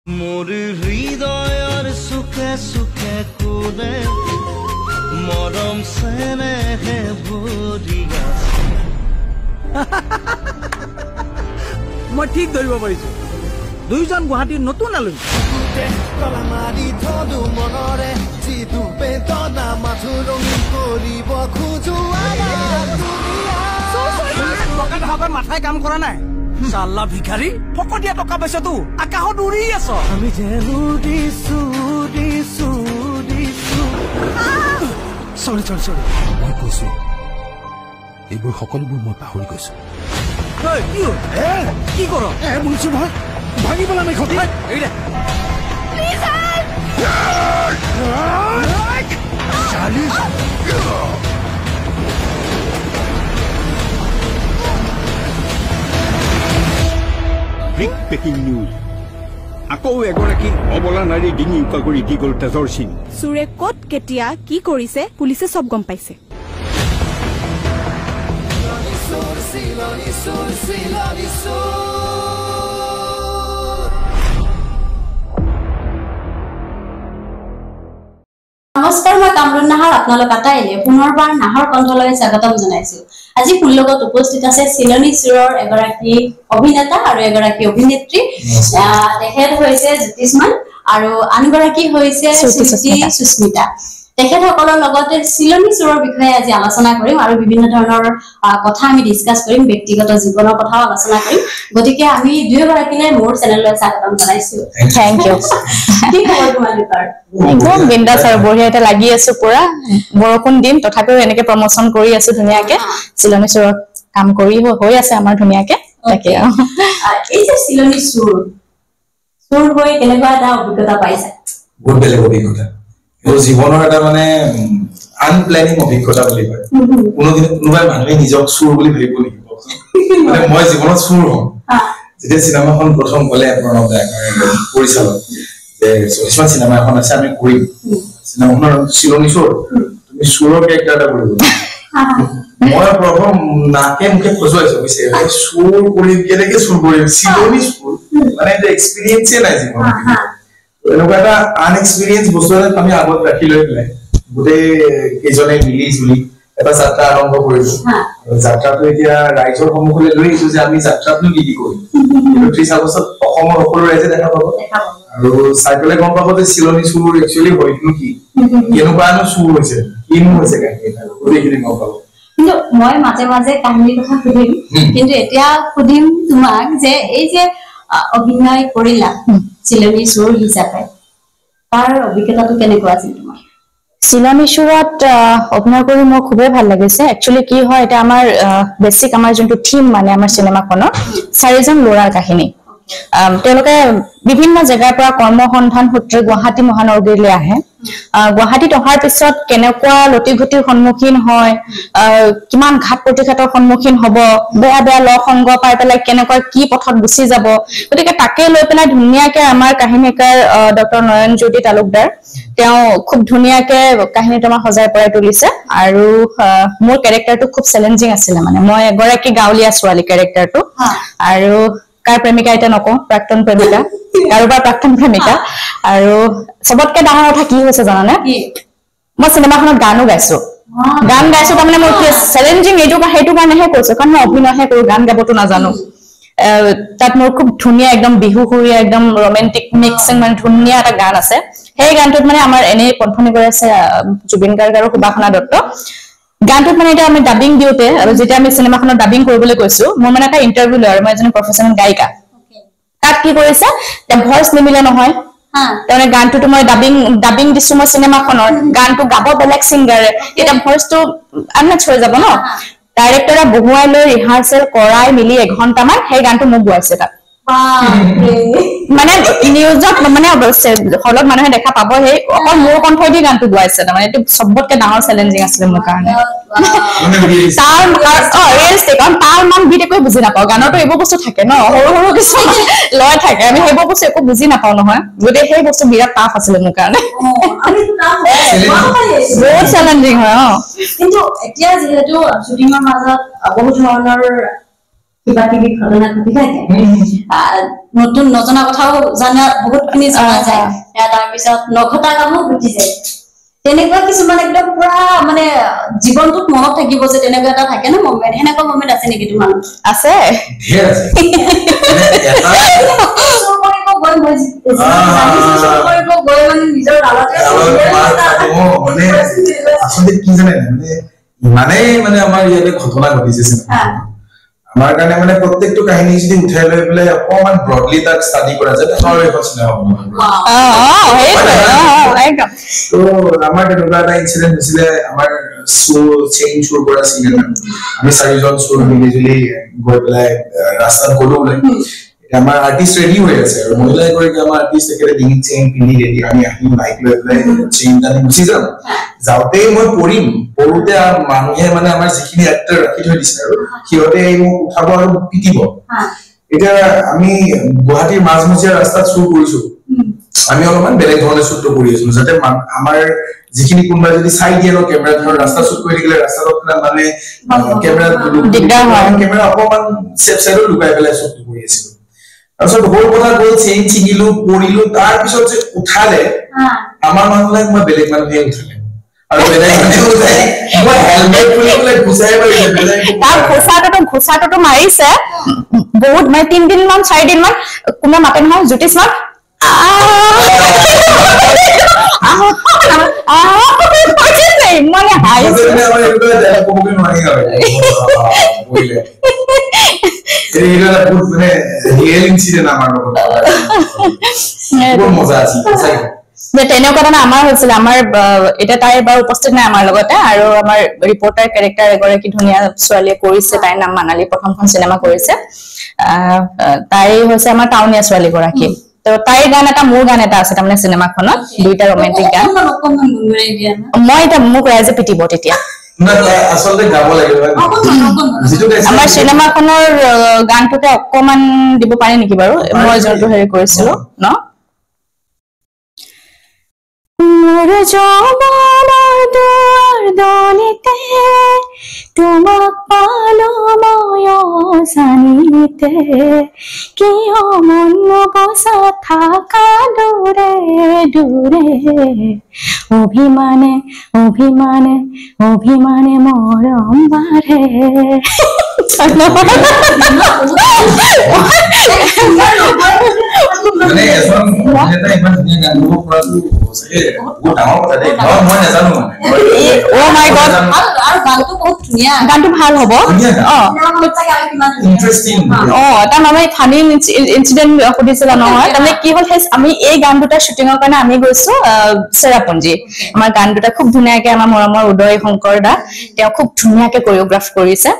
মোৰ হৃদয়ৰ সুখে সুখে কোনে মৰম চেনেহে ভৰি আছে মই ঠিক ধৰিব পাৰিছো দুইজন গুৱাহাটীৰ নতুন আলহী তলা মাৰি থলো মনৰে যিটো বেদনা মাথো ৰঙি কৰিব খোজো মাথাই কাম কৰা নাই চাল্লা ভিখাৰী ফকতীয়া টকা পাইছতো আকাশত উৰি আছ আমি যেন উৰিছো উৰিছো উৰিছো চৰি মই কৈছো এইবোৰ সকলোবোৰ মই পাহৰি গৈছো কি কৰ বুলিছো মই ভাঙি পেলাম এইখন বিগ ব্ৰেকিং নিউজ আকৌ এগৰাকী অবলা নাৰী ডিঙি উকা কৰি দি গ'ল তেজৰ চিন সুৰে ক'ত কেতিয়া কি কৰিছে পুলিচে সব গম পাইছে নমস্কাৰ মই কামৰুন নাহাৰ আপোনালোক আটাইলে পুনৰবাৰ নাহৰ কণ্ঠলৈ স্বাগতম জনাইছো আজি ফুল লগত উপস্থিত আছে চিলনী সুৰৰ এগৰাকী অভিনেতা আৰু এগৰাকী অভিনেত্ৰী তেখেত হৈছে জ্যোতিষমান আৰু আনগৰাকী হৈছে সুস্মিতা তেখেতসকলৰ লগতে চিলনী সুৰৰ বিষয়ে আজি আলোচনা কৰিম আৰু বিভিন্ন ধৰণৰ কথা আমি ডিসকাস কৰিম ব্যক্তিগত জীৱনৰ কথাও আলোচনা কৰিম গতিকে আমি দুয়োগৰাকীলে মোৰ চেনেললৈ স্বাগতম জনাইছো থ্যাংক ইউ কি খবৰ তোমালোকৰ একদম বিন্দাস আৰু বঢ়িয়াতে লাগি আছো পুৰা বৰষুণ দিম তথাপিও এনেকে প্ৰমোচন কৰি আছো ধুনিয়াকে চিলনী সুৰৰ কাম কৰি হৈ আছে আমাৰ ধুনিয়াকে তাকে এই যে চিলনী সুৰ হৈ কেনেকুৱা এটা অভিজ্ঞতা পাইছা বহুত বেলেগ অভিজ্ঞতা এই জীৱনৰ এটা মানে আনপ্লেনিং অভিজ্ঞতা বুলি কয় কোনোবাই মানুহে নিজক সুৰ বুলি ভাবিব লাগিব মানে মই জীৱনত সুৰ হম যেতিয়া চিনেমাখন প্ৰথম গলে আপোনাৰ পৰিচালক যে কিছুমান চিনেমা এখন আছে আমি কৰিম চিনেমাখনৰ চিলনী সুৰ তুমি সুৰৰ কেৰেক্টাৰ এটা কৰিব মই প্ৰথম নাকে মুখে খজুৱাইছো বুজিছে সুৰ কৰি কেনেকে সুৰ কৰিম চিলনী সুৰ মানে এটা এক্সপিৰিয়েন্সে নাই জীৱনত এনেকুৱা এটা আনএক্সপিৰিয়েন্স বস্তু এটা আমি আগত ৰাখি লৈ পেলাই গোটেই কেইজনে মিলি জুলি এটা যাত্ৰা আৰম্ভ কৰিলো যাত্ৰাটো এতিয়া ৰাইজৰ সন্মুখলৈ লৈ আহিছো যে আমি যাত্ৰাটো কি কৰিম 30 আগষ্টত অসমৰ সকলো ৰাইজে দেখা পাব আৰু চাইকেলে গম পাব যে চিলনী সুৰ একচুৱেলি হয়তো কি কেনেকুৱানো সুৰ হৈছে কিনো হৈছে গোটেইখিনি গম পাব কিন্তু মই মাজে মাজে কাহিনীৰ কথা সুধিম কিন্তু এতিয়া সুধিম তোমাক যে এই যে অভিনয় কৰিলা চিলনী সুৰ হিচাপে তাৰ অভিজ্ঞতাটো কেনেকুৱা আছিল তোমাৰ চিলনী সুৰত অভিনয় কৰি মোৰ খুবেই ভাল লাগিছে একচুয়ালি কি হয় এটা আমাৰ বেসিক আমাৰ যোনটো থিম মানে আমাৰ সিনেমাখনৰ চাৰিজন ল'ৰাৰ কাহিনী তেওঁলোকে বিভিন্ন জায়গাৰ পৰা কৰ্মসন্ধান সূত্ৰে গুৱাহাটী মহানগৰীলৈ আহে গুৱাহাটীত অহাৰ পিছত কেনেকুৱা লতিঘটিৰ সন্মুখীন হয় কিমান ঘাট প্ৰতিঘাতৰ সন্মুখীন হ'ব বেয়া বেয়া লগ সংগ পাই পেলাই কেনেকুৱা কি পথত গুচি যাব গতিকে তাকে লৈ পেলাই ধুনীয়াকে আমাৰ কাহিনীকাৰ ডক্টৰ নয়নজ্যোতি তালুকদাৰ তেওঁ খুব ধুনীয়াকে কাহিনীটো আমাৰ সজাই পৰাই তুলিছে আৰু মোৰ ক্যাৰেক্টাৰটো খুব চ্যালেঞ্জিং আছিল মানে মই এগৰাকী গাঁৱলীয়া ছোৱালী ক্যাৰেক্টাৰটো আৰু কাৰ প্ৰেমিকা এটা নকওঁ প্ৰাক্তন প্ৰেমিকা কাৰোবাৰ প্ৰাক্তন প্ৰেমিকা আৰু সবতকে ডাঙৰ কথা কি হৈছে জানানে মই চিনেমাখনত গানো গাইছো গান গাইছো তাৰমানে মোৰ চ্যালেঞ্জিং এইটো কাৰণেহে কৈছো কাৰণ মই অভিনয়হে কৰো গান গাবতো নাজানো তাত মোৰ খুব ধুনীয়া একদম বিহুহুৰীয়া একদম ৰোমান্টিক মিক্সিং মানে ধুনীয়া এটা গান আছে সেই গানটোত মানে আমাৰ এনে কণ্ঠনি কৰি আছে জুবিন গাৰ্গ আৰু সুবাসনা দত্ত গানটোত মানে এটা আমি ডাবিং দিওতে আৰু যেটা আমি সিনেমাখনৰ ডাবিং কৰিবলৈ কৈছো মই মানে এটা ইন্টাৰভিউ লৈ আৰু মই এজনী প্ৰফেশনাল গায়িকা তাত কি কৰিছে তে ভয়েস নিমিলে নহয় তাৰমানে গানটো মই ডাবিং দিছো মই সিনেমাখনৰ গানটো গাব বেলেগ সিংগাৰে এটা ভয়েসটো আনমেচ হৈ যাব ন ডাইৰেক্টৰে বহুৱাই লৈ ৰিহাৰ্সেল কৰাই মিলি 1 ঘণ্টা মান সেই গানটো মোক গোৱাইছে তাত মানে নিউজত মানে হলত মানুহে দেখা পাব সেই অকল মোৰ কণ্ঠই দি গানটো গোৱাইছে তাৰমানে এইটো সবতকে ডাঙৰ চ্যালেঞ্জিং আছিল মোৰ কাৰণে তাৰ মান বিট একো বুজি নাপাওঁ গানতো এইবোৰ বস্তু থাকে ন সৰু সৰু কিছুমান লয় থাকে আমি সেইবোৰ বস্তু একো বুজি নাপাওঁ নহয় গতিকে সেই বস্তু বিৰাট টাফ আছিলে মোৰ কাৰণে বহুত চ্যালেঞ্জিং হয় কিন্তু এতিয়া যিহেতু শ্বুটিঙৰ মাজত বহুত ধৰণৰ কিবা কিবি ঘটনা ঘটি থাকে নতুন নজনা কথাও জানা বহুতখিনি জনা যায় তাৰপিছত নঘটা কামো ঘটি যায় তেনেকুৱা কিছুমান একদম পুৰা মানে জীৱনটোত মনত থাকিব যে তেনেকুৱা এটা থাকে ন মমেণ্ট এনেকুৱা মমেণ্ট আছে নেকি তোমাৰ আছে ঢেৰ আছে এটা নিজৰ ডালতে মানে আচলতে কি জানে মানে ইমানেই মানে আমাৰ ইয়াতে ঘটনা ঘটিছে আমাৰ কাৰণে মানে প্ৰত্যেকটো কাহিনী যদি উঠাই লৈ পেলাই অকমান ব্ৰডলি তাক ষ্টাডি কৰা যায় তাৰ এখন চিনেমা তো আমাৰ তেনেকুৱা এটা ইনচিডেণ্ট হৈছিলে আমাৰ চেইন চুৰ কৰা চিন এটা আমি 4জন চুৰ মিলিজুলি গৈ পেলাই ৰাস্তাত গলো বোলে আমাৰ আৰ্টিষ্ট ৰেডি হৈ আছে আৰু মহিলাই কয় কি আমাৰ আৰ্টিষ্ট একেবাৰে ডিঙিত চেইন পিন্ধি ৰেডি আমি আহিম বাইক লৈ পেলাই চেইন টানি গুচি যাম যাওঁতেই মই পৰিম পৰোতে মানুহে মানে আমাৰ যিখিনি এক্টৰ ৰাখি থৈ দিছে আৰু সিহঁতে মোক উঠাব আৰু পিটিব এতিয়া আমি গুৱাহাটীৰ মাজমজিয়া ৰাস্তাত চুৰ কৰিছো আমি অলপমান বেলেগ ধৰণে চুৰটো কৰি আছো যাতে আমাৰ যিখিনি কোনোবাই যদি চাই দিয়ে ন কেমেৰা ধৰ ৰাস্তা চুৰ কৰি থাকিলে ৰাস্তাত মানে কেমেৰা দিগদাৰ হয় কেমেৰা অকমান চেফ চাইডত লুকাই পেলাই চুৰটো কৰি আছিলো তাৰপিছত হ'ল কথা গ'ল চেইন ছিঙিলো পৰিলো তাৰপিছত যে উঠালে আমাৰ মানুহবিলাক মই বেলেগ মানুহে উঠালে আৰু বেলেগ মানুহে উঠাই মই হেলমেট খুলি পেলাই ঘুচাই পাৰিছে তাৰ ঘুচাটোতো মাৰিছে বহুত মানে 3 দিন মান 4 দিন মান কোনে মাতে নহয় জ্যোতিষ মান মানে হাইছে আমাৰ এইটো ক'ব নোৱাৰি আৰু এইটা বহুত মানে ৰিয়েল ইনসিডেন্ট আমাৰ লগত বহুত মজা আছিল যে তেনেকুৱা এটা আমাৰ হৈছিল আমাৰ এটা তাই বাৰু উপস্থিত নাই আমাৰ লগতে আৰু আমাৰ ৰিপৰ্টাৰ ক্যাৰেক্টাৰ এগৰাকী ধুনীয়া ছোৱালীয়ে কৰিছে তাইৰ নাম মানালী প্ৰথমখন সিনেমা কৰিছে তাই হৈছে আমাৰ টাউনিয়া ছোৱালী গৰাকী তো তাইৰ গান এটা মোৰ গান এটা আছে তাৰমানে সিনেমাখনত দুইটা ৰোমান্টিক গান মই এটা মোক ৰাইজে পিটিব তেতিয়া না আসলে গাব লাগিব যেটো আমাৰ সিনেমাখনৰ গানটোতে অকমান দিব পাৰি নেকি বাৰু মই যোনটো হেৰি কৰিছিল ন মোৰ জবানৰ দুৱাৰ দলিতে তোমাক পালো মই জানিতে কিয় মন বসা থাকা দূৰে দূৰে অভিমানে অভিমানে অভিমানে মৰম বাঢ়ে মানে এজন এটা ইমান ধুনীয়া গান গাব পৰাটো সঁচাকে বহুত ডাঙৰ কথা দেই মই নাজানো মানে ও মাই গড আৰু গানটো বহুত ধুনীয়া গানটো ভাল হ'ব ইন্টাৰেষ্টিং এটা মানে ফানি ইনসিডেন্ট সুধিছিল নহয় তাৰমানে কি হ'ল আমি এই গান দুটা শুটিঙৰ কাৰণে আমি গৈছো চেৰাপুঞ্জী আমাৰ গান দুটা খুব ধুনীয়াকে আমাৰ মৰমৰ উদয় শংকৰ দা তেওঁ খুব ধুনীয়াকে কোৰিওগ্ৰাফ কৰিছে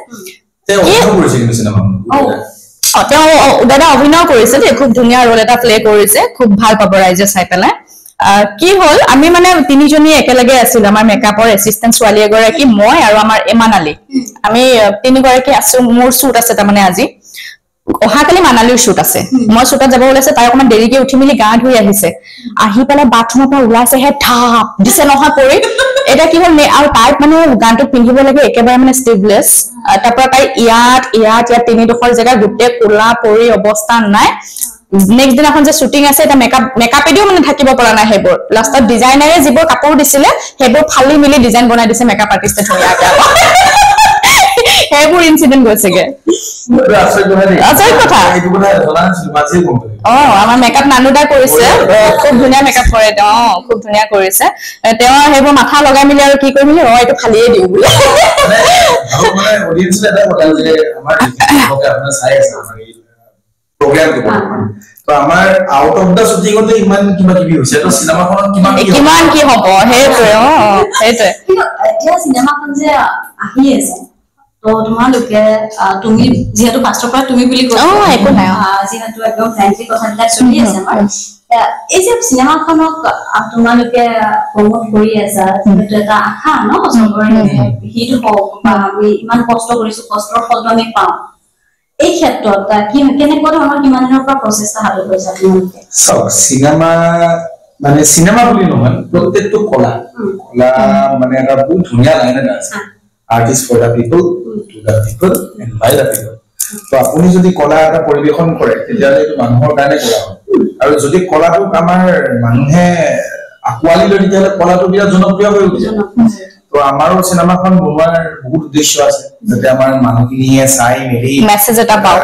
তেওঁ দাদা অভিনয় কৰিছে খুব ধুনীয়া ৰোল এটা প্লে কৰিছে খুব ভাল পাব ৰাইজে চাই পেলাই কি হল আমি মানে তিনিজনী একেলগে আছিল আমাৰ মেকআপৰ এসিস্ট্যান্ট ছোৱালী এগৰাকী মই আৰু আমাৰ এমানালী আমি তিনিগৰাকী আছো মোৰ শুট আছে তাৰমানে আজি অহাকালি মানালীৰ শুট আছে মই শুটত যাব ওলাইছে তাই অকমান দেৰিকে উঠি মিলি গা ধুই আহিছে আহি পেলাই বাথৰুমৰ পৰা ওলাইছে হে ঠাপ দিছে নহয় পৰি এটা কি হল আৰু তাই মানে গানটো পিন্ধিব লাগে একেবাৰে মানে স্টিভলেছ তাৰপৰা তাই ইয়াত তিনিডোখৰ জেগা গোটেই কোলা পৰি অৱস্থা নাই নেক্সট দিনাখন যে শুটিং আছে এটা মেকআপেদিও মানে থাকিব পৰা নাই সেইবোৰ লাষ্টত ডিজাইনাৰে যিবোৰ কাপোৰ দিছিলে সেইবোৰ ফালি মিলি ডিজাইন বনাই দিছে মেকআপ আৰ্টিষ্টে ধুনীয়াকে সেইবোৰ ইনসিডেন্ট গৈছেগে আচৰিত কথা আমাৰ মেকআপ নানুদা কৰিছে খুব ধুনীয়া মেকআপ কৰে খুব ধুনীয়া কৰিছে তেওঁ সেইবোৰ মাথা লগাই মিলি আৰু কি কৰি মিলি এইটো ফালিয়ে দিওঁ বোলে তো আমাৰ আউট অফ দা শুটিংতে ইমান কিবা কিবি হৈছে তো সিনেমাখনত কিমান কি হ'ব সেইটোৱে এতিয়া সিনেমাখন যে আহি আছে তো তোমালোকে তুমি যেহেতু ফাৰ্ষ্টৰ পৰা তুমি বুলি কৈছা একো নাই যেহেতু একদম ফ্ৰেণ্ডলি কথাবিলাক চলি আছে আমাৰ এই যে সিনেমাখনক তোমালোকে প্ৰমোট কৰি আছা সেইটো এটা আশা ন চবৰে হিট হওক বা আমি ইমান কষ্ট কৰিছো কষ্টৰ ফলটো আমি পাওঁ এই ক্ষেত্ৰত কেনেকুৱা ধৰণৰ কিমান দিনৰ পৰা প্ৰচেষ্টা হাতত লৈছা তোমালোকে সিনেমা মানে সিনেমা বুলি নহয় প্ৰত্যেকটো কলা মানে এটা বহুত ধুনীয়া লাইন এটা আছে artist for the people to the people and by the people তো আপুনি যদি কলা এটা পৰিবেশন কৰে তেতিয়াহ'লে এইটো মানুহৰ কাৰণে কৰা হয় আৰু যদি কলাটোক আমাৰ মানুহে আকোৱালি লৈ তেতিয়াহ'লে কলাটো বিৰাট জনপ্ৰিয় হৈ উঠে তো আমাৰো চিনেমাখন বনোৱাৰ বহুত উদ্দেশ্য আছে যাতে আমাৰ মানুহখিনিয়ে চাই মেলি মেছেজ এটা পাওক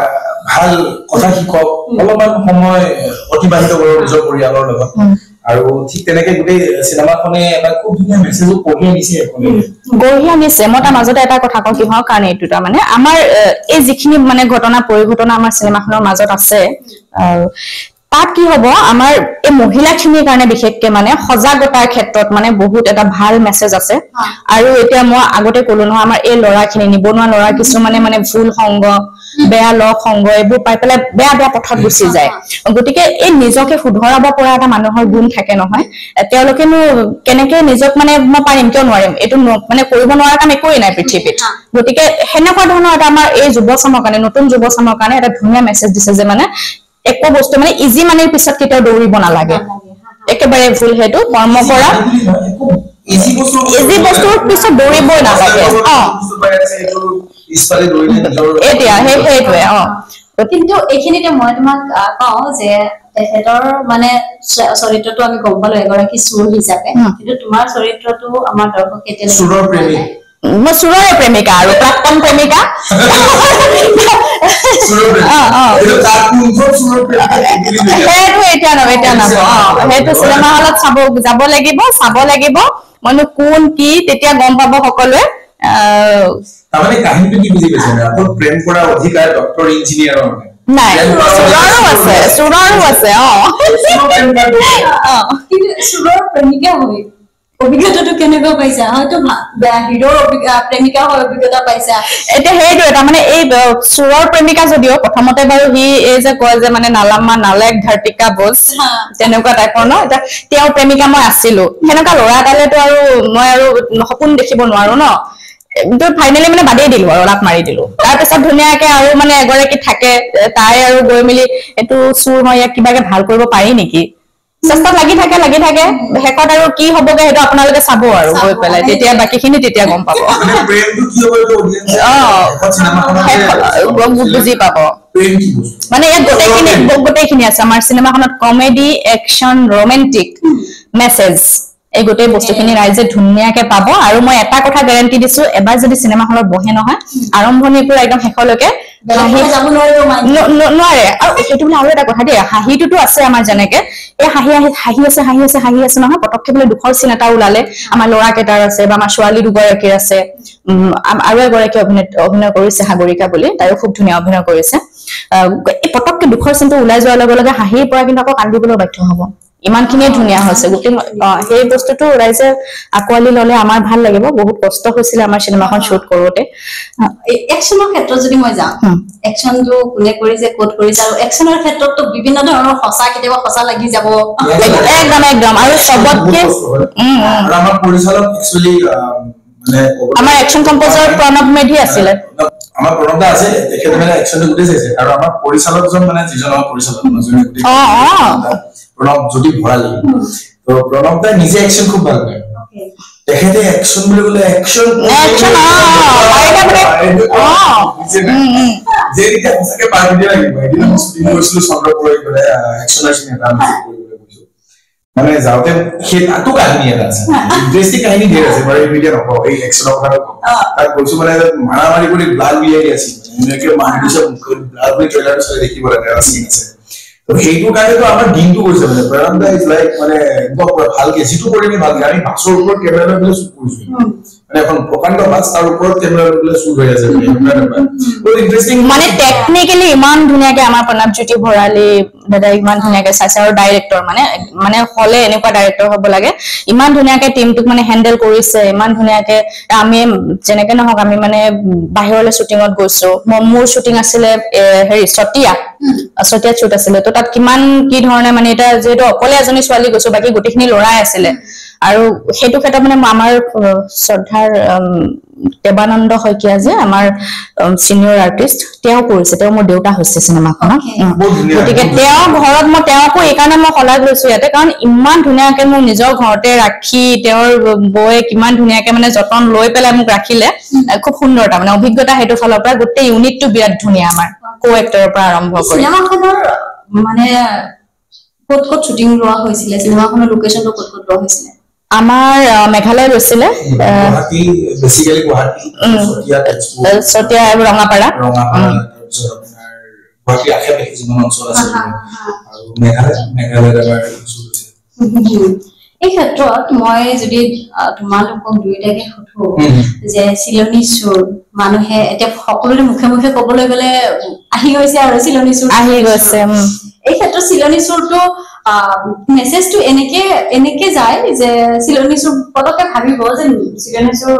ভাল কথা শিকক অলপমান সময় অতিবাহিত কৰক নিজৰ পৰিয়ালৰ লগত আৰু ঠিক তেনেকে গোটেই চিনেমাখনে এটা খুব ধুনীয়া মেছেজো পঢ়িয়ে নিছে গঢ়িয়া নিছে মই তাৰ মাজতে এটা কথা কওঁ কিহৰ কাৰণে এইটো তাৰ মানে আমাৰ এই যিখিনি মানে ঘটনা পৰিঘটনা আমাৰ চিনেমাখনৰ মাজত আছে তাত কি হ'ব আমাৰ এই মহিলাখিনিৰ কাৰণে বিশেষকে মানে সজাগতাৰ ক্ষেত্ৰত মানে বহুত এটা ভাল মেছেজ আছে আৰু এতিয়া মই আগতে ক'লো নহয় আমাৰ এই ল'ৰাখিনি নিবনুৱা ল'ৰা কিছুমানে মানে ভুল সংগ বেয়া লগ সংগ এইবোৰ পাই পেলাই বেয়া বেয়া পথত গুচি যায় গতিকে এই নিজকে শুধৰাব পৰা এটা মানুহৰ গুণ থাকে নহয় তেওঁলোকেনো কেনেকে নিজক মানে মই পাৰিম কিয় নোৱাৰিম এইটো মানে কৰিব নোৱাৰা কাম একোৱেই নাই পৃথিৱীত গতিকে সেনেকুৱা ধৰণৰ এটা আমাৰ এই যুৱচামৰ কাৰণে নতুন যুৱচামৰ কাৰণে এটা ধুনীয়া মেছেজ দিছে যে মানে একো বস্তু মানে ইজি মানিৰ পিছত কেতিয়াও দৌৰিব নালাগে একেবাৰে ভুল হেতু কৰ্ম কৰা ইজি বস্তুৰ পিছত দৌৰিবই নালাগে এতিয়া সেইটোৱে কিন্তু এইখিনিতে মই তোমাক কওঁ যে তেখেতৰ মানে চৰিত্ৰটো আমি গম পালো এগৰাকী চুৰ হিচাপে কিন্তু তোমাৰ চৰিত্ৰটো আমাৰ দৰ্শক কেতিয়াও চুৰৰ প্ৰেমী মই চুৰৰে প্ৰেমিকা আৰু প্ৰাক্তন প্ৰেমিকা সেইটো এতিয়া নব সেইটো চিনেমা হলত যাব লাগিব মইনো কোন কি তেতিয়া গম পাব সকলোৱে তাৰমানে কাহিনীটো কি বুজি পাইছে না আপুনি প্ৰেম কৰা অধিকাৰ ডক্টৰ ইঞ্জিনিয়াৰৰ নাই চুৰৰো আছে কিন্তু চুৰৰ প্ৰেমিকা হয় অভিজ্ঞতাটো কেনেকুৱা পাইছা হয়তো হিৰোৰ প্ৰেমিকা হয় অভিজ্ঞতা পাইছা এতিয়া সেইটো তাৰমানে এই চুৰৰ প্ৰেমিকা যদিও প্ৰথমতে বাৰু সি এই যে কয় যে মানে নালাম্মা নালেক ধৰ্তিকা বোজ তেনেকুৱা টাইপৰ ন এতিয়া তেওঁৰ প্ৰেমিকা মই আছিলো সেনেকুৱা ল'ৰা এটালেতো আৰু মই আৰু সপোন দেখিব নোৱাৰো ন তো ফাইনেলি মানে বাদেই দিলো আৰু লাভ মাৰি দিলো তাৰপিছত ধুনীয়াকে আৰু মানে এগৰাকী থাকে তাই আৰু গৈ মেলি এইটো চুৰ মই ইয়াক কিবাকে ভাল কৰিব পাৰি নেকি চেষ্টা লাগি থাকে শেষত আৰু কি হ'বগে সেইটো আপোনালোকে চাব আৰু গৈ পেলাই তেতিয়া বাকীখিনি তেতিয়া গম পাব বুজি পাব মানে ইয়াত গোটেইখিনি আছে আমাৰ চিনেমাখনত কমেডি একশ্যন ৰোমেণ্টিক মেছেজ এই গোটেই বস্তুখিনি ৰাইজে ধুনীয়াকে পাব আৰু মই এটা কথা গ্যাৰান্টি দিছো এবাৰ যদি চিনেমা হলত বহে নহয় আৰম্ভণিৰ পৰা একদম শেষলৈকে নোৱাৰে আৰু সেইটো বোলে আৰু এটা কথা দেই হাঁহিটোতো আছে আমাৰ যেনেকে এই হাঁহি আছে নহয় পটককে বোলে দুখৰ চিন এটা ওলালে আমাৰ ল'ৰা কেইটাৰ আছে বা আমাৰ ছোৱালী দুগৰাকীৰ আছে আৰু এগৰাকী অভিনয় কৰিছে সাগৰিকা বুলি তাইও খুব ধুনীয়া অভিনয় কৰিছে এই পটককে দুখৰ চিনটো ওলাই যোৱাৰ লগে লগে হাঁহিৰ পৰা কিন্তু আকৌ কান্দিবলৈ বাধ্য হ'ব ইমানখিনিয়ে ধুনীয়া হৈছে গোটেই সেই বস্তুটো ৰাইজে আকোৱালি ললে আমাৰ ভাল লাগিব বহুত কষ্ট হৈছিলে আমাৰ চিনেমাখন শ্বুট কৰোতে একশ্যনৰ ক্ষেত্ৰত যদি মই যাওঁ একশ্যনটো কোনে কৰিছে ক'ত কৰিছে আৰু একশ্যনৰ ক্ষেত্ৰততো বিভিন্ন ধৰণৰ সঁচা কেতিয়াবা সঁচা লাগি যাব একদম আৰু চবতকে আমাৰ পৰিচালক একচুৱেলি মানে আমাৰ একশ্যন কম্পোজাৰ প্ৰণৱ মেধি আছিলে আমাৰ প্ৰণৱ আছে তেখেতে মানে একশ্যনটো গোটেই চাইছে আৰু আমাৰ পৰিচালকজন মানে যিজন আমাৰ পৰিচালক মাজুলী প্ৰণৱ জ্যোতি ভৰালী তো প্ৰণৱ দাই নিজে একশ্যন খুব ভাল পায় তেখেতে একশ্যন বুলি ক'লে একশ্যন যে এতিয়া সঁচাকে পাৰ্টি দিয়া লাগিব এদিন শুটিং কৰিছিলো চন্দ্ৰপুৰৰ গ'লে একশ্যনৰ চিন এটা আমি কৰিবলৈ গৈছো মানে যাওঁতে সেই তাতো কাহিনী এটা আছে ইণ্টাৰেষ্টিং কাহিনী ধেৰ আছে বাৰু এই ভিডিঅ' নকওঁ এই একশ্যনৰ কথা তাত কৈছো মানে মাৰামাৰি কৰি ব্লাড উলিয়াই আছে এনেকে মাৰি দিছে ব্লাড বুলি ট্ৰেইলাৰটো চাই দেখিব লাগে এটা চিন আছে সেইটো কাৰণেতো আমাৰ দিনটো কৰিছে মানে প্ৰণৱ দা ইজ লাইক মানে একদম ভালকে যিটো কৰিবি ভালকে আমি বাছৰ ওপৰত কেমেৰা লৈ পেলাই শ্বুট কৰিছো মানে এখন প্ৰকাণ্ড বাছ তাৰ ওপৰত কেমেৰা লৈ পেলাই শ্বুট হৈ আছে ইণ্টাৰেষ্টিং মানে টেকনিকেলি ইমান ধুনীয়াকে আমাৰ প্ৰণৱ জ্যোতি ভৰালী দাদা ইমান ধুনীয়াকে চাইছে আৰু ডাইৰেক্টৰ মানে হলে এনেকুৱা ডাইৰেক্টৰ হ'ব লাগে ইমান ধুনীয়াকে টিমটোক মানে হেণ্ডেল কৰিছে ইমান ধুনীয়াকে আমি যেনেকে নহওক আমি মানে বাহিৰলৈ শ্বুটিঙত গৈছো মোৰ শ্বুটিং আছিলে হেৰি চতিয়াত শ্বুট আছিলে তো তাত কিমান কি ধৰণে মানে এটা যেহেতু অকলে এজনী ছোৱালী গৈছো বাকী গোটেইখিনি ল'ৰাই আছিলে আৰু সেইটো ক্ষেত্ৰত মানে আমাৰ শ্ৰদ্ধাৰ দেৱানন্দ শইকীয়া যে আমাৰ সিনিয়ৰ আৰ্টিষ্ট তেওঁ কৰিছে তেওঁ মোৰ দেউতা হৈছে চিনেমাখনত গতিকে তেওঁ ঘৰত মই তেওঁকো এইকাৰণে মই শলাগ লৈছো ইয়াতে কাৰণ ইমান ধুনীয়াকে মোক নিজৰ ঘৰতে ৰাখি তেওঁৰ বৌয়ে কিমান ধুনীয়াকে মানে যতন লৈ পেলাই মোক ৰাখিলে খুব সুন্দৰ তাৰ মানে অভিজ্ঞতা সেইটো ফালৰ পৰা গোটেই ইউনিটটো বিৰাট ধুনীয়া আমাৰ কো এক্টৰৰ পৰা আৰম্ভ কৰি চিনেমাখনৰ মানে ক'ত ক'ত শুটিং লোৱা হৈছিলে চিনেমাখনৰ লোকেশনটো ক'ত ক'ত লোৱা হৈছিলে আমাৰ মেঘালয় গৈছিলে গুৱাহাটী বেসিক্যালি গুৱাহাটী সতিয়া ৰঙাপাৰা তাৰপিছত আপোনাৰ গুৱাহাটী আশে-পাশে যিমান অঞ্চল আছে আৰু মেঘালয় এবাৰ এই ক্ষেত্ৰত মই যদি তোমালোকক দুইটাকে সুধো যে চিলনী চুৰ মানুহে এতিয়া সকলোৰে মুখে মুখে ক'বলৈ গ'লে আহি গৈছে আৰু চিলনী চুৰ আহি গৈছে এই ক্ষেত্ৰত চিলনী চুৰটো মেছেজটো এনেকে যায় যে চিলনী চুৰ পতকে ভাবিব যে চিলনী চুৰ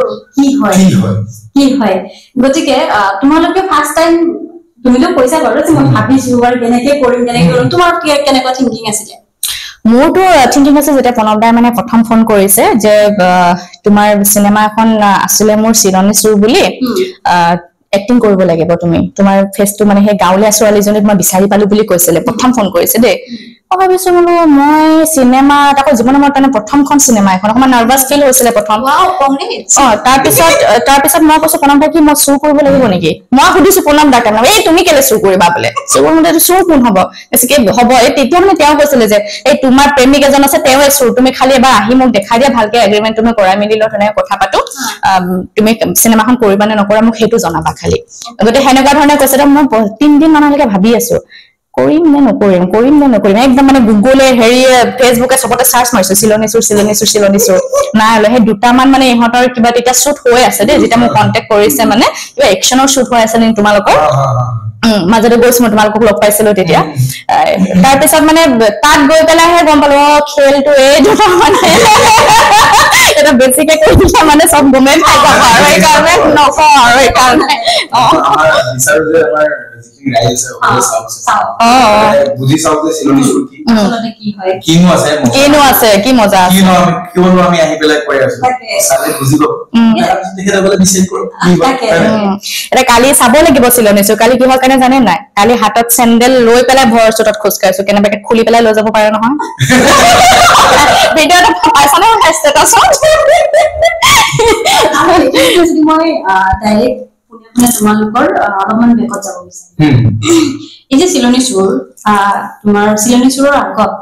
কি হয় গতিকে তোমালোকে ফাৰ্স্ট টাইম তুমিতো কৈছা বাৰু যে মই ভাবিছো আৰু কেনেকে কৰিম তোমাৰ কেনেকুৱা থিংকিং আছিলে মোৰতো থিংকিং আছে যেতিয়া প্ৰণৱদাই মানে প্ৰথম ফোন কৰিছে যে তোমাৰ চিনেমা এখন আছিলে মোৰ চিলনী চুৰ বুলি এক্টিং কৰিব লাগিব তুমি তোমাৰ ফেচটো মানে সেই গাঁৱলীয়া ছোৱালীজনীক মই বিচাৰি পালো বুলি কৈছিলে প্ৰথম ফোন কৰিছে দেই ভাবিছো বোলো মই চিনেমা তাকো জীৱনৰ মোৰ প্ৰথমখন চিনেমা এখন অকমান নাৰ্ভাছ ফিল হৈছিলে প্ৰথম তাৰপিছত মই কৈছো প্ৰণৱ দা কি মই চুৰ কৰিব লাগিব নেকি মই সুধিছো প্ৰণৱ দাক এই তুমি কেলে চুৰ কৰিবা বোলে চুৰ কোন হব বেছিকে হব এই তেতিয়া মানে তেওঁ কৈছিলে যে এই তোমাৰ প্ৰেমিক এজন আছে তেওঁৱে চুৰ তুমি খালি এবাৰ আহি মোক দেখাই দিয়া ভালকে এগ্ৰিমেণ্ট তুমি কৰাই মেলি লৈ তেনেকে কথা পাতো তুমি চিনেমাখন কৰিবা নে নকৰা মোক সেইটো জনাবা খালি গতিকে সেনেকুৱা ধৰণে কৈছে মই 3 দিন মানলৈকে ভাবি আছো কৰিম নে নকৰিম একদম মানে গুগলে হেৰি ফেচবুকে সবতে সাৰ্চ মাৰিছো চিলনী চুৰ নাই সেই দুটামান মানে ইহঁতৰ কিবা তেতিয়া শ্বুট হৈ আছে দেই যেতিয়া মোক কণ্টেক্ট কৰিছে মানে কিবা একশ্যনৰ শ্বুট হৈ আছে নেকি তোমালোকৰ মাজতে গৈছো মই তোমালোকক লগ পাইছিলো তেতিয়া তাৰপিছত মানে তাত গৈ পেলাইহে গম পালো খেলটো এই দুটা মানে এটা বেছিকে কৈ দিলে মানে চব গমেই পাই যাব আৰু এইকাৰণে নকওঁ আৰু এইকাৰণে বিচাৰো যে আমাৰ যিখিনি ৰাইজ আছে বুজি চাওক যে চিলনী চুৰ কিনো আছে কি মজা কিয়নো আমি আহি পেলাই কৈ আছো চালে বুজিব এটা কালি চাব লাগিব চিলনী চুৰ কালি কিহৰ কাৰণে জানে নাই কালি হাতত চেণ্ডেল লৈ পেলাই ভৰৰ চোতত খোজ কাঢ়িছো কেনেবাকে খুলি পেলাই লৈ যাব পাৰে নহয় ভিডিঅ'টো পাইছানে ষ্টেটাছত মই ডাইৰেক্ট তোমালোকৰ অলপমান বেকত যাব বিচাৰিম এই যে চিলনী চুৰ তোমাৰ চিলনী চুৰৰ আগত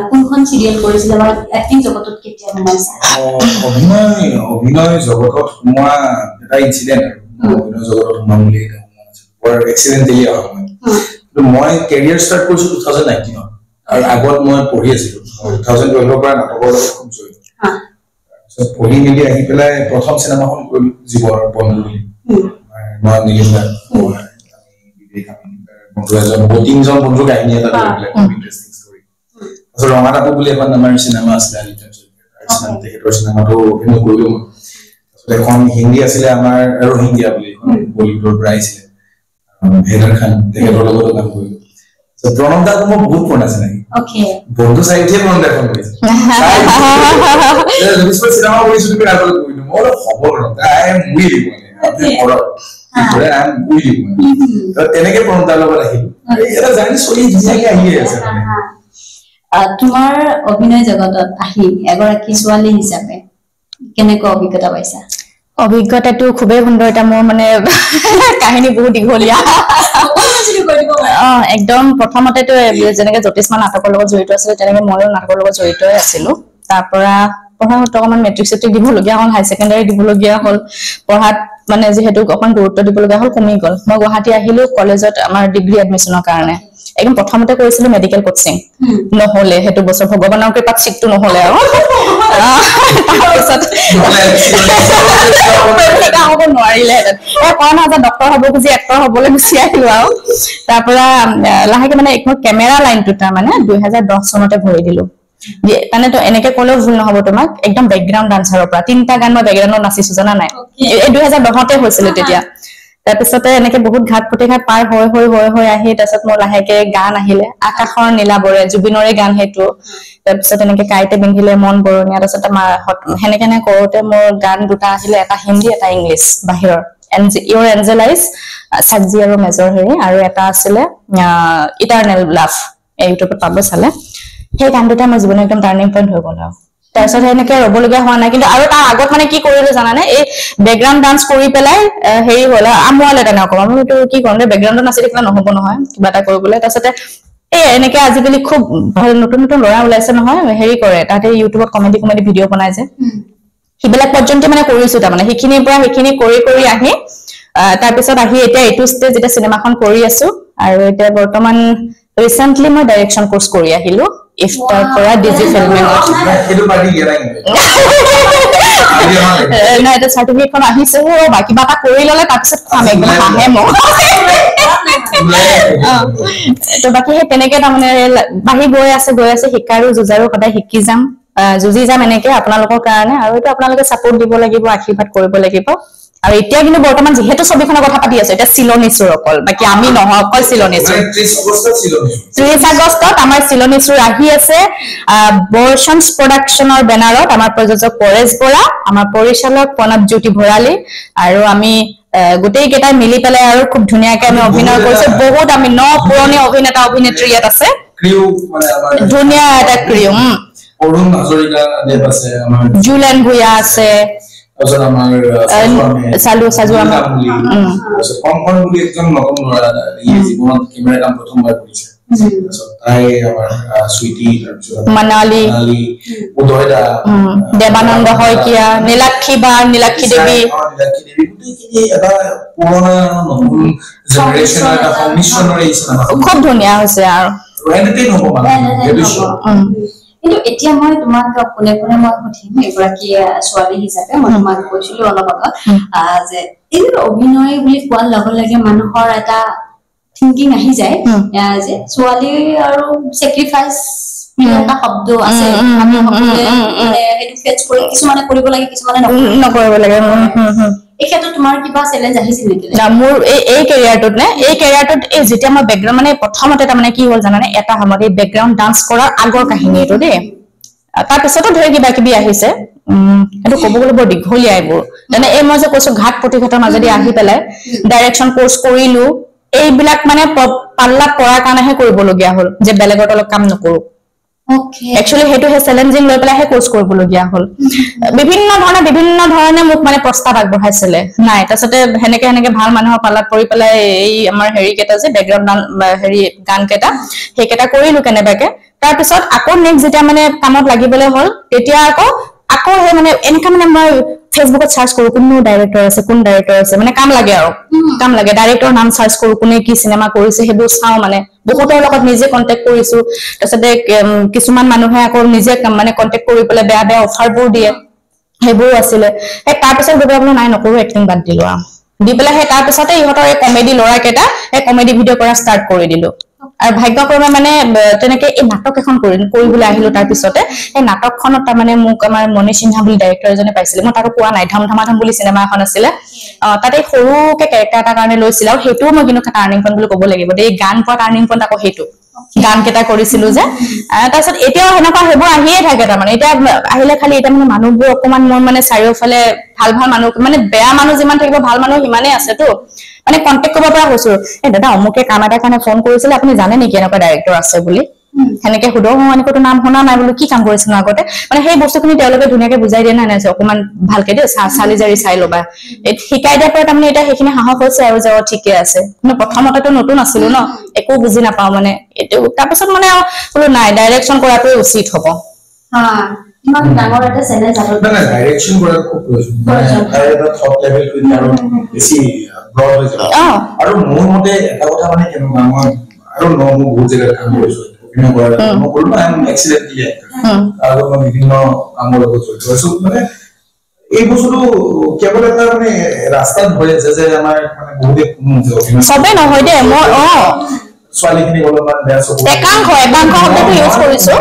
কোনখন চিৰিয়েল কৰিছিলে বা এক্টিং জগতত কেতিয়া সোমাইছা অভিনয় জগতত সোমোৱা এটা ইনচিডেণ্ট আৰু অভিনয় জগতত সোমাম বুলি এটা সোমোৱা নাছিল বৰ এক্সিডেণ্টেলি অহা কিন্তু মই কেৰিয়াৰ ষ্টাৰ্ট কৰিছো 2019 আৰু আগত মই পঢ়ি আছিলো 2012 পৰা নাটকৰ লগত খুব জড়িত পঢ়ি মেলি আহি পেলাই প্ৰথম চিনেমাখন কৰিলো জীৱনৰ বন্ধু বুলি মই নীলিমা বন্ধু এজন 3জন বন্ধুৰ কাহিনী এটা ইণ্টাৰেষ্টিং ষ্টৰী ৰঙাটাপু বুলি এখন আমাৰ চিনেমা আছিলে তেখেতৰ চিনেমাটো অভিনয় কৰিলো মই এখন হিন্দী আছিলে আমাৰ ৰোহিংগীয়া বুলি এখন বলিউডৰ পৰা আহিছিলে হেদাৰ খান তেখেতৰ লগতো কাম কৰিলো প্ৰণৱ দাক মোৰ বহুত ফোন আছে নেকি বন্ধু চাইডে মন দেখোন কৰিছে চিনেমা কৰিছো তুমি আগলৈ কৰিলো মই খবৰ আই এম উইল তেনেকে প্ৰণৱ দাৰ লগত আহিলো এটা জানি চলি ধুনীয়াকে আহিয়ে আছে তোমাৰ অভিনয় জগতত আহি এগৰাকী ছোৱালী হিচাপে কেনেকুৱা অভিজ্ঞতা পাইছা অভিজ্ঞতাটো খুবেই সুন্দৰ এটা মোৰ মানে কাহিনী বহুত দীঘলীয়া একদম প্ৰথমতেতো যেনেকে জ্যোতিষ্মা নাটকৰ লগত জড়িত আছিলে তেনেকে ময়ো নাটকৰ লগত জড়িতই আছিলো তাৰ পৰা পঢ়াত অকমান মেট্ৰিক চেট্ৰিক দিবলগীয়া হ'ল হাই ছেকেণ্ডাৰী দিবলগীয়া হ'ল পঢ়াত মানে যিহেতু অকমান গুৰুত্ব দিবলগীয়া হ'ল কমি গ'ল মই গুৱাহাটী আহিলো কলেজত আমাৰ ডিগ্ৰী এডমিশ্যনৰ কাৰণে একদম প্ৰথমতে কৰিছিলো মেডিকেল কোচিং নহলে সেইটো বছৰ ভগৱানৰ কৃপাত চিটটো নহলে আৰু হ'ব নোৱাৰিলেহেঁতেন কোৱা নহয় যে ডক্তৰ হ'ব খুজি এক্টৰ হ'বলৈ গুচি আহিলো আৰু তাৰ পৰা লাহেকে মানে মোৰ কেমেৰা লাইনটো তাৰমানে 2010 চনতে ভৰি দিলো মানে তো এনেকে ক'লেও ভুল নহব তোমাক একদম বেকগ্ৰাউণ্ড ডান্সাৰৰ পৰা 3টা গান মই বেকগ্ৰাউণ্ডত নাচিছো জানা নাই এই 2010তে হৈছিলে তেতিয়া তাৰপিছতে এনেকে বহুত ঘাট প্ৰতিঘাট পাৰ হৈ আহি তাৰপিছত মোৰ লাহেকে গান আহিলে আকাশৰ নীলাবৰে জুবিনৰে গান সেইটো তাৰপিছত এনেকে কাইতে বিন্ধিলে মন বৰণীয়া তাৰপিছত সেনেকে কৰোতে মোৰ গান দুটা আহিলে এটা হিন্দী এটা ইংলিছ বাহিৰৰ ইউৰ এঞ্জেলাইজ সাজি আৰু মেজৰ হেৰি আৰু এটা আছিলে ইটাৰনেল লাভ ইউটিউবত পাব চালে সেই গান দুটা মোৰ জীৱনৰ একদম টাৰ্নিং পইণ্ট হৈ গ'ল আৰু তাৰপিছত এনেকে ৰ'বলগীয়া হোৱা নাই কিন্তু আৰু তাৰ আগত মানে কি কৰিলো জানানে এই বেকগ্ৰাউণ্ড ডান্স কৰি পেলাই হেৰি হ'ল আমুৱালে তেনে অকমান মইতো কি কৰিম বেকগ্ৰাউণ্ডত নাচি থাকিলে নহ'ব নহয় কিবা এটা কৰিবলৈ তাৰপিছতে এই এনেকে আজিকালি খুব নতুন নতুন ল'ৰা ওলাইছে নহয় হেৰি কৰে তাতে ইউটিউবত কমেডি ভিডিঅ' বনাই যে সিবিলাক পৰ্যন্ত মানে কৰিছো তাৰমানে সেইখিনিৰ পৰা সেইখিনি কৰি আহি তাৰপিছত আহি এতিয়া এইটো ষ্টেজ যেতিয়া চিনেমাখন কৰি আছো আৰু এতিয়া বৰ্তমান ৰিসেন্টলি মই ডাইৰেকচন কোৰ্স কৰি আহিলো ইফতাৰ পৰা ডিজি ফিল্মিঙত এটো পাৰ্টি দিয়া নাই নাই এটা সাৰ্টিফিকেটখন আহিছে বাকি বাটা কৰি ললে তাৰপিছত খাম একদম হাঁহে মোক তো বাকি হে তেনেকে তাৰমানে বাহি গৈ আছে শিকাৰো যুজাৰো সদায় শিকি যাম যুজি যাম এনেকে আপোনালোকৰ কাৰণে আৰু এটা আপোনালোকে সাপোৰ্ট দিব লাগিব আশীৰ্বাদ কৰিব লাগিব আৰু এতিয়া কিন্তু বৰ্তমান যেহেতু ছবিখনৰ কথা পাতি আছে এটা চিলনিছুৰ অকল বাকি আমি নহয় অকল চিলনিছুৰ 30 আগষ্টত আমাৰ চিলনিছুৰ আহি আছে বৰ্ষন্স প্ৰডাকচনৰ বেনাৰত আমাৰ প্ৰযোজক পৰেশ বৰা আমাৰ পৰিচালক প্ৰণৱজ্যোতি ভৰালী আৰু আমি গোটেই কেইটা মিলি পেলাই আৰু খুব ধুনীয়াকৈ আমি অভিনয় কৰিছো বহুত আমি পুৰণি অভিনেতা অভিনেত্ৰী ইয়াত আছে ক্ৰিউ মানে আমাৰ ধুনীয়া এটা ক্ৰিউ অৰুণ হাজৰিকা দেৱ আছে আমাৰ জুলেন ভুয়া আছে তাৰপিছত আমাৰ সাজু আমাৰ কংকন বুলি একজন নতুন ল'ৰা এই জীৱনত কেমেৰা কাম প্ৰথমবাৰ কৰিছে তাই আমাৰ সুইটি তাৰপিছত মানালি উদয়দা দেৱানন্দ শইকীয়া নীলাক্ষী দেৱী এটা পুৰণা নতুন জেনেৰেশ্যনৰ এটা সংমিশ্ৰণৰ এই চিনেমা খুব ধুনীয়া হৈছে আৰু এণ্টাৰটেইন হ'ব মানে কিন্তু এতিয়া মই তোমাক কোনে মই সুধিম এগৰাকী ছোৱালী হিচাপে মই তোমাক কৈছিলো অলপ আগত যে এই অভিনয় বুলি কোৱাৰ লগে লগে মানুহৰ এটা থিংকিং আহি যায় যে ছোৱালী আৰু চেক্ৰিফাইচ এটা শব্দ আছে আমি সকলোৱে মানে সেইটো ফেচ কৰি কিছুমানে কৰিব লাগে কিছুমানে নকৰিব লাগে এই ক্ষেত্ৰত তোমাৰ কিবা চেলেঞ্জ আহিছিল নেকি মোৰ এই কেৰিয়াৰটোত এই যেতিয়া মই বেকগ্ৰাউণ্ড মানে প্ৰথমতে তাৰমানে কি হ'ল জানানে এটা সময়ত এই বেকগ্ৰাউণ্ড ডান্স কৰাৰ আগৰ কাহিনী এইটো দেই তাৰপিছতো ধৰি কিবা কিবি আহিছে এইটো ক'ব গ'লে বৰ দীঘলীয়া এইবোৰ যেনে এই মই যে কৈছো ঘাট প্ৰতিঘাতৰ মাজেদি আহি পেলাই ডাইৰেকচন কোৰ্স কৰিলো এইবিলাক মানে পাল্লাত পৰাৰ কাৰণেহে কৰিবলগীয়া হ'ল যে বেলেগৰ তলত কাম নকৰো একচুয়ালি হেতু হে চ্যালেঞ্জিং লৈ পেলাই হে কোৰ্স কৰিবলগীয়া হ'ল বিভিন্ন ধৰণে মোক মানে প্ৰস্তাৱ আগবঢ়াইছিলে নাই তাৰছতে হেনেকে ভাল মানুহৰ পাল্লাত পৰি পেলাই এই আমাৰ হেৰি কেটা যে বেকগ্ৰাউণ্ড হেৰি গান কেটা হেকেটা কৰিলো কেনেবাকে তাৰ পিছত আকৌ নেক্সট যেতিয়া মানে কামত লাগিবলৈ হ'ল তেতিয়া আকৌ হে মানে এনেকা মানে মই ফেসবুকত সাৰ্চ কৰো কোন ডাইৰেক্টৰ আছে মানে কাম লাগে ডাইৰেক্টৰ নাম সাৰ্চ কৰো কোনে কি সিনেমা কৰিছে হেবু চাও মানে বহুতৰ লগত নিজে কন্টাক্ট কৰিছো তাৰছতে কিছুমান মানুহে আকৌ নিজে মানে কন্টাক্ট কৰি পেলাই বেয়া অফাৰবোৰ দিয়ে হেবু আছিলে হে তাৰ পিছত গবলে নাই নকৰো এক্টিং বাদ দিলো দি পেলাই হে তাৰ পিছতে ইহতৰ এই কমেডি লৰা কেটা এই কমেডি ভিডিও কৰা ষ্টাৰ্ট কৰি দিলো আৰু ভাগ্যক্ৰমে মানে তেনেকে এই নাটক এখন কৰিবলৈ আহিলো তাৰ পিছতে এই নাটকখনত তাৰ মানে মোক আমাৰ মনি সিনহা বুলি ডাইৰেক্টৰ এজনে পাইছিল মই তাকো কোৱা নাই ধম বুলি সিনেমা এখন আছিল তাতে সৰুকে ক্যাৰেক্টাৰ এটা কাৰণে লৈছিল আৰু হেতু মই কিন্তু টাৰ্নিং পইণ্ট বুলি ক'ব লাগিব এই গান পোৱা টাৰ্নিং পইণ্ট আকৌ হেতু গান কেটা কৰিছিলো যে তাৰছত এতিয়াও হেনকা হেবু আহিয়ে থাকে তাৰ মানে এতিয়া আহিলে খালি এটা মানে মানুহবোৰ অকমান মোৰ মানে চাৰিওফালে ভাল মানুহ মানে বেয়া মানুহ যিমান থাকিব ভাল মানুহ হিমানে আছে তো মানে কন্টাক্ট কৰিব পৰা হৈছো এ দাদা অমুকে কাম এটা কাৰণে ফোন কৰিছিল আপুনি জানে নেকি এনেকুৱা ডাইৰেক্টৰ আছে বুলি হেনেকে হুদো এনেকটো নাম শুনা নাই বুলি কি কাম কৰিছিল আগতে মানে সেই বস্তুখিনি তেওঁলোকে ধুনীয়াকে বুজাই দিয়া নাই অকমান ভালকে দে চালি জাৰি চাই লবা শিকাই দিয়া পৰা তাৰমানে এটা সেইখিনি সাহস হৈছে আৰু যে ঠিকে আছে কিন্তু প্ৰথমতেতো নতুন আছিল ন একো বুজি নাপাও মানে এটো তাৰপিছত মানে বোলো নাই ডাইৰেকচন কৰাটো উচিত হ'ব ইমান ডাঙৰ এটা চেলেঞ্জ আছে না ডাইৰেকচন কৰা খুব প্ৰয়োজন মানে এটা টপ লেভেল টু আৰু বেছি ব্ৰড হৈ যায় আৰু মোৰ মতে এটা কথা মানে কেনেকুৱা মই আৰু মোৰ বহুত জেগাত কাম কৰিছো মই ক'লো না এক্সিলেন্টলি আৰু মই বিভিন্ন কামৰ লগত জড়িত আছো মানে এই বস্তুটো কেৱল এটা মানে ৰাস্তাত হৈ আছে যে আমাৰ মানে বহুতে সবে নহয় দে মই ছোৱালীখিনি অলপমান বেয়া চকু একাংশ শব্দটো ইউজ কৰিছো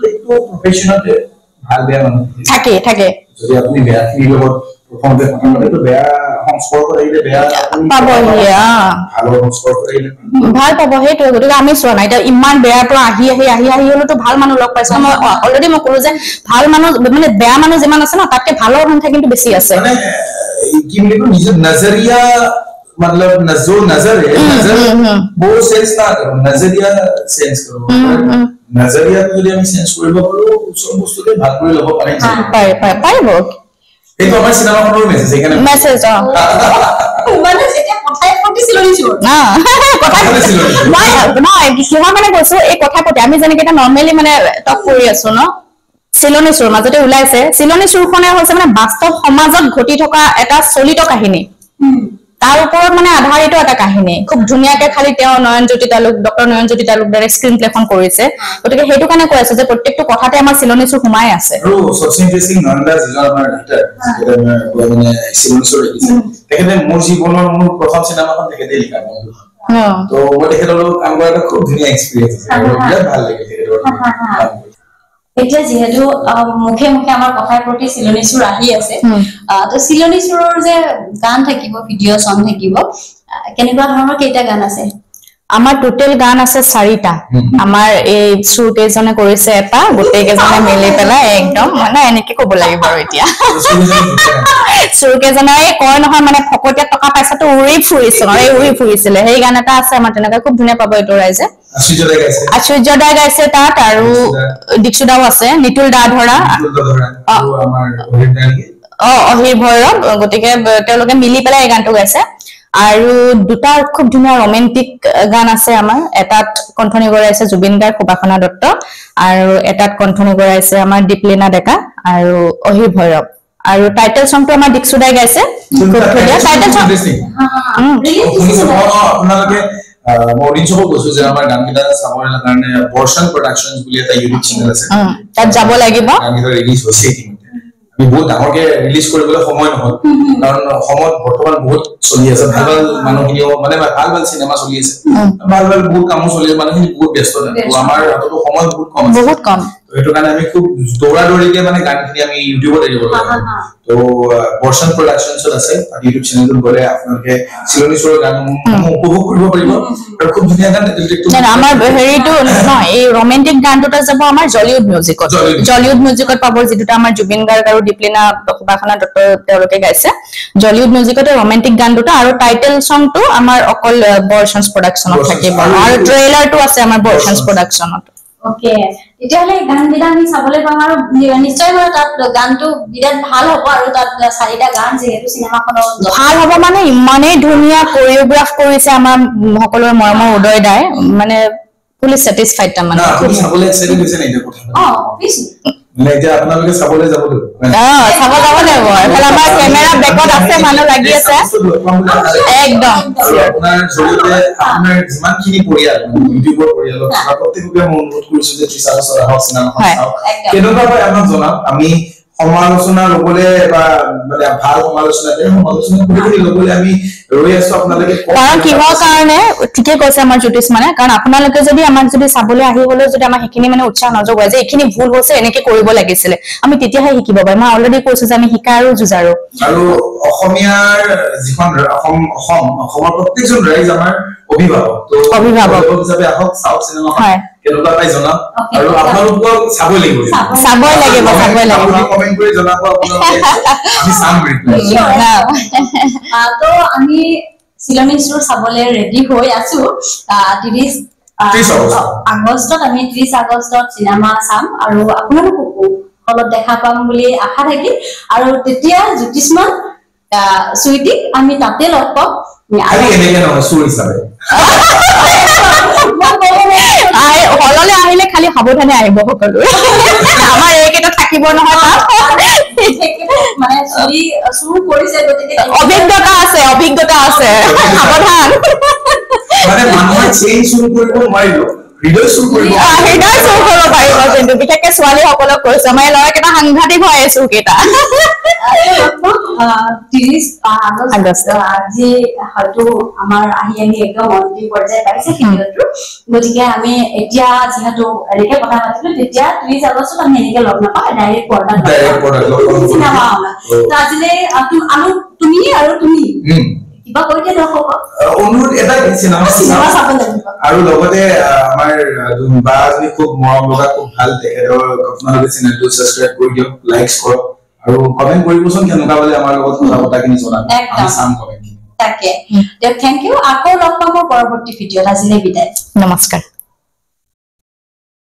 এইটো প্ৰফেশনাল ভাল বেয়া মানুহ থাকে যদি আপুনি বেয়াখিনিৰ লগত প্ৰথমতে কথা পাতে তো বেয়া সংস্পৰ্শ আহিলে বেয়া পাবহি ভালৰ সংস্পৰ্শ আহিলে ভাল পাব সেইটোৱে গতিকে আমি চোৱা নাই এতিয়া ইমান বেয়াৰ পৰা আহি হলেতো ভাল মানুহ লগ পাইছো মই অলৰেডি মই কলো যে ভাল মানুহ মানে বেয়া মানুহ যিমান আছে ন তাতকে ভালৰ সংখ্যা কিন্তু বেছি আছে মানে কি বুলি কয় নিজৰ নজৰিয়া मतलब जो नजर है नजर वो सेंस ना करो नजरिया सेंस करो नजरिया को যদি আমি সেন্স কৰিব পাৰো সব বস্তুতে ভাগ কৰি লব পাৰিম পাৰিব এইটো আমাৰ সিনেমাখনৰ মেছেজ এখানে মেছেজ মানে এটা কথাই পটিছিল নিছো না কথা নাই কিহৰ মানে কৈছো এই কথা পটি আমি যেনেকে এটা নৰমালি মানে টক কৰি আছো ন চিলনী চুৰ মাজতে ওলাইছে চিলনী চুৰখনে হৈছে মানে বাস্তৱ সমাজত ঘটি থকা এটা চলিত কাহিনী তাৰ ওপৰত মানে আধাৰিত এটা কাহিনী খুব ধুনীয়াকে খালি তেওঁ নয়নজ্যোতি তালুক ডক্টৰ নয়নজ্যোতি তালুকদাৰে স্ক্ৰিন প্লেখন কৰিছে গতিকে সেইটো কাৰণে কৈ আছে যে প্ৰত্যেকটো কথাতে আমাৰ চিলনী চুৰ সোমাই আছে আৰু সবচেয়ে ইন্টাৰেষ্টিং নন্দা যিজন আমাৰ ডাক্তৰ মানে চিলনী চুৰ লিখিছে তেখেতে মোৰ জীৱনৰ মোৰ প্ৰথম চিনেমাখন তেখেতে লিখা বন্ধু তো মই তেখেতৰ কাম কৰাটো খুব ধুনীয়া এক্সপেৰিয়েন্স আছে আৰু বিৰাট ভাল লাগে তেখেতৰ এতিয়া যেহেতু মুখে মুখে আমাৰ কথাৰ প্ৰতি চিলনী চুৰ আহি আছে তো চিলনী চুৰৰ যে গান থাকিব ভিডিঅ' সং থাকিব কেনেকুৱা ধৰণৰ কেইটা গান আছে আমাৰ টোটেল গান আছে 4টা আমাৰ এই চুৰ কেজনে কৰিছে এটা গোটেই কেজনে মিলি পেলাই একদম মানে এনেকে ক'ব লাগিব আৰু এতিয়া চুৰ কেজনে কয় নহয় মানে ফকতীয়া টকা পইচাটো উৰি ফুৰিছিলে সেই গান এটা আছে আমাৰ তেনেকা খুব ধুনীয়া পাব এইটো ৰাইজে আশ্চৰ্যদাই গাইছে তাত আৰু দীক্ষুদাও আছে নিতুল দা ধৰা আৰু আমাৰ অহিৰ ভৈৰৱ গতিকে তেওঁলোকে মিলি পেলাই এই গানটো গাইছে আৰু দুটা খুব ধুনীয়া ৰোমান্টিক গান আছে আমাৰ এটাত কণ্ঠনি কৰাইছে জুবিন গাৰ্গ সুবাসনা দত্ত আৰু এটাত কণ্ঠনি কৰাইছে আমাৰ দীপলিনা ডেকা আৰু অহিৰ ভৈৰৱ আৰু টাইটেল সংটো আমাৰ দীক্ষুদাই গাইছে টাইটেল সং আপোনালোকে মৰিঞ্চকো কৈছো যে আমাৰ গানকেইটা চাবৰ কাৰণে বৰ্ষণ প্ৰডাকশনছ বুলি এটা ইউটিউব চেনেল আছে তাত যাব লাগিব গানকেইটা ৰিলিজ হৈছে আমি বহুত ডাঙৰকে ৰিলিজ কৰিবলৈ সময় নহল কাৰণ সময়ত বৰ্তমান বহুত চলি আছে ভাল ভাল মানুহখিনিও মানে ভাল ভাল চিনেমা চলি আছে ভাল ভাল বহুত কামো চলি আছে মানুহখিনি বহুত ব্যস্ত আমাৰ হাততো সময় বহুত কম এইটো কাৰণে আমি খুব দৌৰাদৌৰিকে মানে গানখিনি আমি ইউটিউবত এৰিব লাগিব তো বৰ্ষণ প্ৰডাকশনছত আছে ইউটিউব চেনেলটোত গ'লে আপোনালোকে চিলনী চুৰৰ গান উপভোগ কৰিব পাৰিব আৰু খুব ধুনীয়া গান আমাৰ হেৰিটো নহয় এই ৰোমান্টিক গানটোটা যাব আমাৰ জলিউড মিউজিকত পাব যিটোটা আমাৰ জুবিন গাৰ্গ আৰু দীপলিনা সুবাসনা দত্ত তেওঁলোকে গাইছে জলিউড মিউজিকতে ৰোমান্টিক গানটোটা আৰু টাইটেল সংটো আমাৰ অকল বৰ্ষণ প্ৰডাকশনত থাকিব আৰু ট্ৰেইলাৰটো আছে আমাৰ বৰ্ষণ প্ৰডাকশনত ওকে তেতিয়াহলে গান বিৰা আমি চাবলৈ পাম আৰু নিশ্চয় মানে তাত গানটো বিৰাট ভাল হ'ব আৰু তাত 4টা গান যেহেতু চিনেমাখনৰ ভাল হ'ব মানে ইমানেই ধুনীয়া কোৰিওগ্ৰাফ কৰিছে আমাৰ সকলোৰে মৰমৰ উদয় দাই মানে ফুলি স্যাটিসফাইড তাৰ মানে খুব চাবলৈ এক্সাইটেড হৈছে নাই এটা কথা অবভিয়াসলি মানে এতিয়া আপোনালোকে চাবলৈ যাব চাব যাব লাগিব এফালে আমাৰ কেমেৰা বেকত আছে মানুহ লাগি আছে একদম আপোনাৰ জৰিয়তে আপোনাৰ যিমানখিনি পৰিয়াল ইউটিউবৰ পৰিয়ালক প্ৰত্যেককে মই অনুৰোধ কৰিছো যে ত্ৰিশা বছৰ আহক চিনেমাখন চাওক কেনেকুৱা হয় আমাক জনাওক আমি সমালোচনা লবলে বা মানে ভাল সমালোচনা কৰি লবলে আমি ৰৈ আছো আপোনালোকে কাৰণ কিহৰ কাৰণে ঠিকে কৈছে আমাৰ জ্যোতিষ মানে কাৰণ আপোনালোকে যদি আমাক যদি চাবলৈ আহি হলে যদি আমাৰ হেখিনি মানে উৎসাহ নজগায় যে এখিনি ভুল হৈছে এনেকে কৰিব লাগিছিল আমি তেতিয়াহে শিকিব পাৰিম মই অলৰেডি কৈছো যে আমি শিকা আৰু যুজাৰো আৰু অসমীয়াৰ যিখন অসমৰ প্ৰত্যেকজন ৰাইজ আমাৰ অভিভাৱক তো অভিভাৱক হিচাপে আহক চাওক চিনেমাখন কেনেকুৱা পাই জনাওক আৰু আপোনালোকক চাবই লাগিব কমেন্ট কৰি জনাব আপোনালোকে আমি চাম তো আমি চিলনী চুৰ চাবলৈ ৰেডি হৈ আছো 30 আগষ্টত আমি 30 আগষ্টত চিনেমা চাম আৰু আপোনালোককো হলত দেখা পাম বুলি আশা থাকিল আৰু তেতিয়া জ্যোতিষমান সুইটিক আমি তাতে লগ পাম আমি এনেকে নহয় চুৰ হিচাপে হললে আহিলে খালি সাৱধানে আহিব সকলো আমাৰ এইকেইটা থাকিব নহয় মানে চুৰ কৰিছে গতিকে অভিজ্ঞতা আছে সাৱধান মানে মানুহৰ চেইন চুৰ কৰিব নোৱাৰিব হৃদয় চুৰ কৰিব পাৰিব কিন্তু বিশেষকে ছোৱালীসকলক কৈছো আমাৰ ল'ৰাকেইটা সাংঘাতিক হৈ আছো কেইটা 30 আগষ্ট আজি হয়তো আমাৰ আহি একদম অন্তিম পৰ্যায় পাইছে ভিডিঅ'টো গতিকে আমি এতিয়া যেহেতু এনেকে কথা পাতিলো তেতিয়া 30 আগষ্টত আমি এনেকে লগ নাপাওঁ ডাইৰেক্ট পৰ্দাত চিনেমা আজিলে তুমি আৰু তুমি কিবা কৈ দিয়ে দৰ্শকক অনুৰোধ এটাই চিনেমা চাব লাগিব আৰু লগতে আমাৰ বাজনী খুব মৰম লগা খুব ভাল তেখেতৰ আপোনালোকে চেনেলটো ছাবস্ক্ৰাইব কৰি দিয়ক লাইকছ কৰক আৰু কমেন্ট কৰিবচোন কেনেকুৱা বোলে আমাৰ লগত কথা পতাখিনি জনাব আমি চাম কমেন্ট তাকে থ্যাংক ইউ আকৌ লগ পাম পৰৱৰ্তী ভিডিঅ'ত আজিলৈ বিদায় নমস্কাৰ